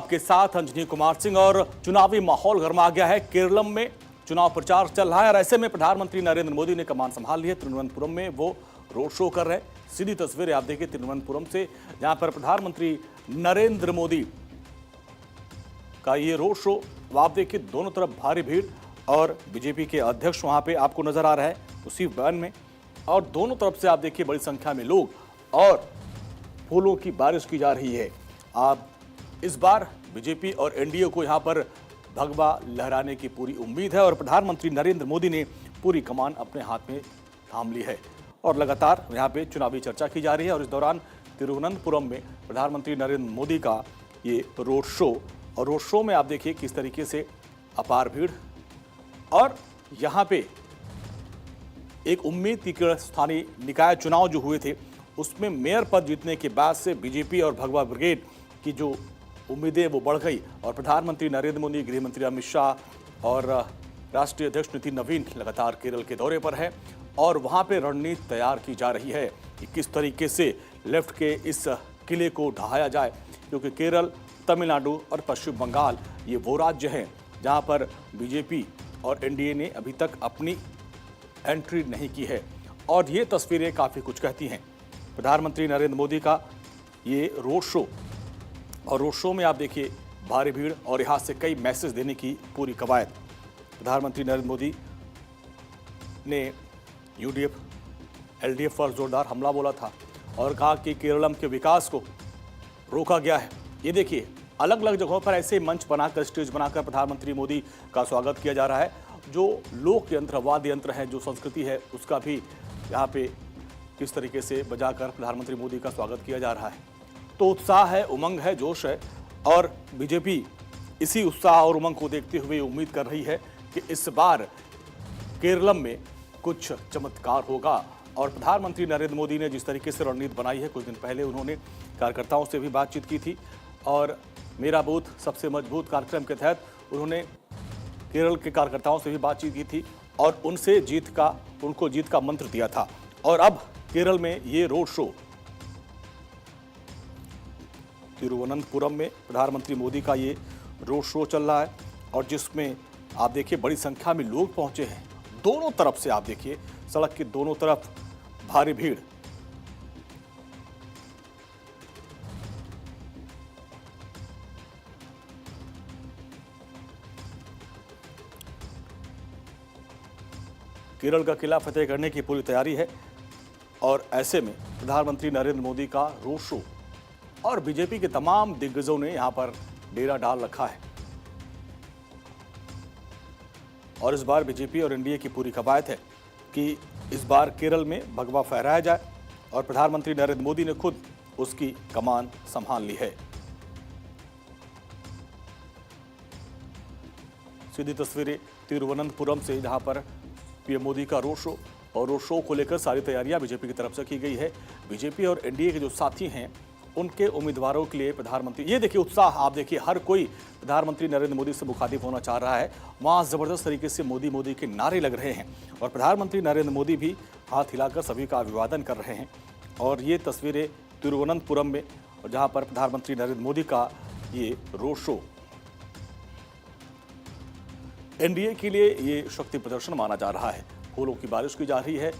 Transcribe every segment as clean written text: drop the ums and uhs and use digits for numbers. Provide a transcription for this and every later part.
आपके साथ अंजनी कुमार सिंह। और चुनावी माहौल गर्मा गया है। केरलम में चुनाव प्रचार चल रहा है और ऐसे में प्रधानमंत्री नरेंद्र मोदी ने कमान संभाल ली है। तिरुवनंतपुरम में वो रोड शो कर रहे हैं। सीधी तस्वीरें आप देखिए तिरुवनंतपुरम से, जहां पर प्रधानमंत्री नरेंद्र मोदी का ये रोड शो। आप देखिए दोनों तरफ भारी भीड़ और बीजेपी के अध्यक्ष वहां पे आपको नजर आ रहा है उसी वैन में, और दोनों तरफ से आप देखिए बड़ी संख्या में लोग और फूलों की बारिश की जा रही है। आप इस बार बीजेपी और एनडीए को यहां पर भगवा लहराने की पूरी उम्मीद है और प्रधानमंत्री नरेंद्र मोदी ने पूरी कमान अपने हाथ में थाम ली है और लगातार यहां पे चुनावी चर्चा की जा रही है। और इस दौरान तिरुवनंतपुरम में प्रधानमंत्री नरेंद्र मोदी का ये रोड शो, और रोड शो में आप देखिए किस तरीके से अपार भीड़। और यहाँ पे एक उम्मीद थी कि स्थानीय निकाय चुनाव जो हुए थे उसमें मेयर पद जीतने के बाद से बीजेपी और भगवा ब्रिगेड की जो उम्मीदें वो बढ़ गई और प्रधानमंत्री नरेंद्र मोदी, गृह मंत्री अमित शाह और राष्ट्रीय अध्यक्ष नितिन नवीन लगातार केरल के दौरे पर है और वहाँ पे रणनीति तैयार की जा रही है कि किस तरीके से लेफ्ट के इस किले को ढहाया जाए, क्योंकि केरल, तमिलनाडु और पश्चिम बंगाल ये वो राज्य हैं जहाँ पर बीजेपी और एनडीए ने अभी तक अपनी एंट्री नहीं की है। और ये तस्वीरें काफ़ी कुछ कहती हैं। प्रधानमंत्री नरेंद्र मोदी का ये रोड शो, और रोड शो में आप देखिए भारी भीड़ और यहाँ से कई मैसेज देने की पूरी कवायद। प्रधानमंत्री नरेंद्र मोदी ने यूडीएफ, एलडीएफ पर जोरदार हमला बोला था और कहा कि केरलम के विकास को रोका गया है। ये देखिए अलग अलग जगहों पर ऐसे मंच बनाकर, स्टेज बनाकर प्रधानमंत्री मोदी का स्वागत किया जा रहा है। जो लोक यंत्र, वाद्य यंत्र है, जो संस्कृति है, उसका भी यहाँ पे किस तरीके से बजाकर प्रधानमंत्री मोदी का स्वागत किया जा रहा है। तो उत्साह है, उमंग है, जोश है और बीजेपी इसी उत्साह और उमंग को देखते हुए उम्मीद कर रही है कि इस बार केरलम में कुछ चमत्कार होगा। और प्रधानमंत्री नरेंद्र मोदी ने जिस तरीके से रणनीति बनाई है, कुछ दिन पहले उन्होंने कार्यकर्ताओं से भी बातचीत की थी और मेरा बूथ सबसे मजबूत कार्यक्रम के तहत उन्होंने केरल के कार्यकर्ताओं से भी बातचीत की थी और उनको जीत का मंत्र दिया था। और अब केरल में ये रोड शो, तिरुवनंतपुरम में प्रधानमंत्री मोदी का ये रोड शो चल रहा है और जिसमें आप देखिए बड़ी संख्या में लोग पहुंचे हैं। दोनों तरफ से आप देखिए सड़क के दोनों तरफ भारी भीड़। केरल का किला फतेह करने की पूरी तैयारी है और ऐसे में प्रधानमंत्री नरेंद्र मोदी का रोड शो और बीजेपी के तमाम दिग्गजों ने यहां पर डेरा डाल रखा है। और इस बार बीजेपी और एनडीए की पूरी कवायद है कि इस बार केरल में भगवा फहराया जाए और प्रधानमंत्री नरेंद्र मोदी ने खुद उसकी कमान संभाल ली है। सीधी तस्वीरें तिरुवनंतपुरम से, जहां पर पीएम मोदी का रोड शो, और रोड शो को लेकर सारी तैयारियां बीजेपी की तरफ से की गई है। बीजेपी और एनडीए के जो साथी हैं उनके उम्मीदवारों के लिए प्रधानमंत्री, ये देखिए उत्साह आप देखिए, हर कोई प्रधानमंत्री नरेंद्र मोदी से मुखातिब होना चाह रहा है। वहाँ जबरदस्त तरीके से मोदी मोदी के नारे लग रहे हैं और प्रधानमंत्री नरेंद्र मोदी भी हाथ हिलाकर सभी का अभिवादन कर रहे हैं। और ये तस्वीरें तिरुवनंतपुरम में, और जहाँ पर प्रधानमंत्री नरेंद्र मोदी का ये रोड शो, एनडीए के लिए ये शक्ति प्रदर्शन माना जा रहा है। फूलों की बारिश की जा रही है।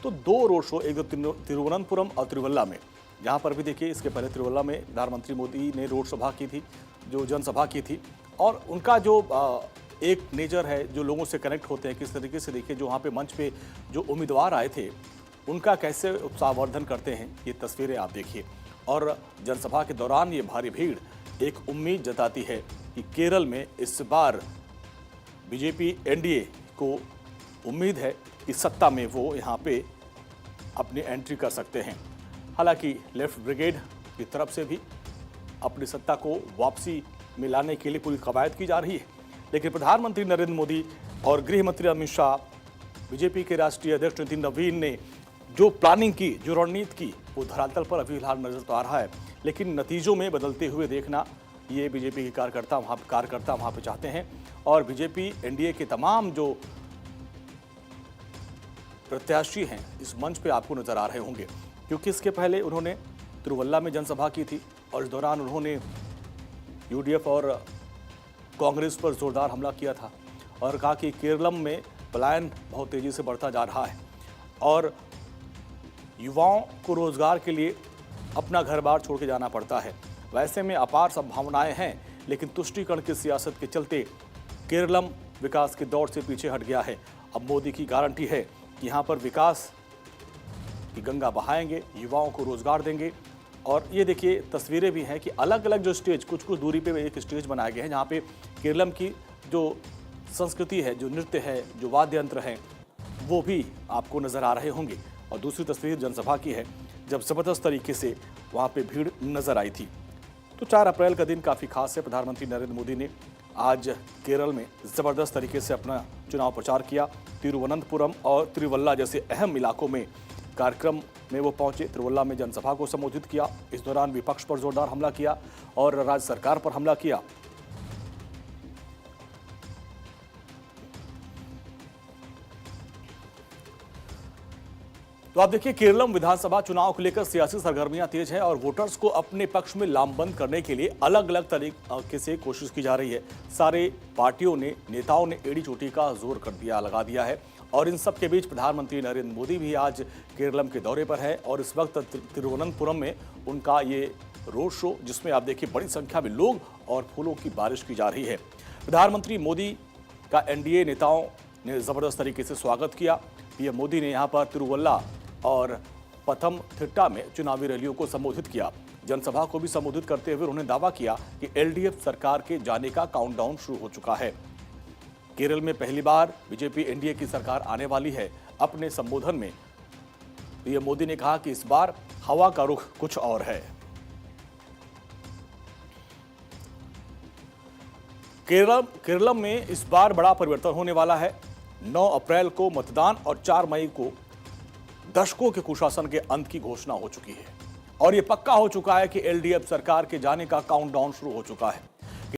तो दो रोड शो, एक तो तिरुवनंतपुरम और तिरुवल्ला में, जहाँ पर भी देखिए इसके पहले तिरुवल्ला में प्रधानमंत्री मोदी ने रोड सभा की थी, जो जनसभा की थी, और उनका जो एक नेचर है, जो लोगों से कनेक्ट होते हैं, किस तरीके से देखिए जो वहाँ पे मंच पे जो उम्मीदवार आए थे उनका कैसे उत्साहवर्धन करते हैं, ये तस्वीरें आप देखिए। और जनसभा के दौरान ये भारी भीड़ एक उम्मीद जताती है कि केरल में इस बार बीजेपी एनडीए को उम्मीद है कि सत्ता में वो यहाँ पे अपनी एंट्री कर सकते हैं। हालांकि लेफ्ट ब्रिगेड की तरफ से भी अपनी सत्ता को वापसी में लाने के लिए पूरी कवायद की जा रही है, लेकिन प्रधानमंत्री नरेंद्र मोदी और गृह मंत्री अमित शाह, बीजेपी के राष्ट्रीय अध्यक्ष नितिन नवीन ने जो प्लानिंग की, जो रणनीति की, वो धरातल पर अभी फिलहाल नजर तो आ रहा है, लेकिन नतीजों में बदलते हुए देखना ये बीजेपी के कार्यकर्ता वहाँ पे चाहते हैं। और बीजेपी एनडीए के तमाम जो प्रत्याशी हैं इस मंच पे आपको नजर आ रहे होंगे, क्योंकि इसके पहले उन्होंने तिरुवल्ला में जनसभा की थी और इस दौरान उन्होंने यूडीएफ और कांग्रेस पर जोरदार हमला किया था और कहा कि केरलम में पलायन बहुत तेजी से बढ़ता जा रहा है और युवाओं को रोजगार के लिए अपना घर बार छोड़ के जाना पड़ता है। वैसे में अपार संभावनाएं हैं, लेकिन तुष्टीकरण की सियासत के चलते केरलम विकास की दौड़ से पीछे हट गया है। अब मोदी की गारंटी है कि यहाँ पर विकास की गंगा बहाएंगे, युवाओं को रोजगार देंगे। और ये देखिए तस्वीरें भी हैं कि अलग अलग जो स्टेज, कुछ कुछ दूरी पे एक स्टेज बनाए गए हैं जहाँ पे केरलम की जो संस्कृति है, जो नृत्य है, जो वाद्य यंत्र हैं, वो भी आपको नजर आ रहे होंगे। और दूसरी तस्वीर जनसभा की है, जब जबरदस्त तरीके से वहाँ पे भीड़ नजर आई थी। तो 4 अप्रैल का दिन काफ़ी खास है। प्रधानमंत्री नरेंद्र मोदी ने आज केरल में ज़बरदस्त तरीके से अपना चुनाव प्रचार किया। तिरुवनंतपुरम और तिरुवल्ला जैसे अहम इलाकों में कार्यक्रम में वो पहुंचे। तिरुवल्ला में जनसभा को संबोधित किया। इस दौरान विपक्ष पर जोरदार हमला किया और राज्य सरकार पर हमला किया। तो आप देखिए, केरलम विधानसभा चुनाव को लेकर सियासी सरगर्मियां तेज है और वोटर्स को अपने पक्ष में लामबंद करने के लिए अलग अलग तरीके से कोशिश की जा रही है। सारे पार्टियों ने, नेताओं ने एड़ी चोटी का जोर लगा दिया है। और इन सब के बीच प्रधानमंत्री नरेंद्र मोदी भी आज केरलम के दौरे पर है और इस वक्त तिरुवनंतपुरम में उनका ये रोड शो, जिसमें आप देखिए बड़ी संख्या में लोग और फूलों की बारिश की जा रही है। प्रधानमंत्री मोदी का एनडीए नेताओं ने जबरदस्त तरीके से स्वागत किया। पीएम मोदी ने यहाँ पर तिरुवल्ला और पथमथिट्टा में चुनावी रैलियों को संबोधित किया। जनसभा को भी संबोधित करते हुए उन्होंने दावा किया कि एलडीएफ सरकार के जाने का काउंटडाउन शुरू हो चुका है। केरल में पहली बार बीजेपी एनडीए की सरकार आने वाली है। अपने संबोधन में पीएम मोदी ने कहा कि इस बार हवा का रुख कुछ और है। केरलम में इस बार बड़ा परिवर्तन होने वाला है। 9 अप्रैल को मतदान और 4 मई को दशकों के कुशासन के अंत की घोषणा हो चुकी है और यह पक्का हो चुका है कि एलडीएफ सरकार के जाने का काउंटडाउन शुरू हो चुका है।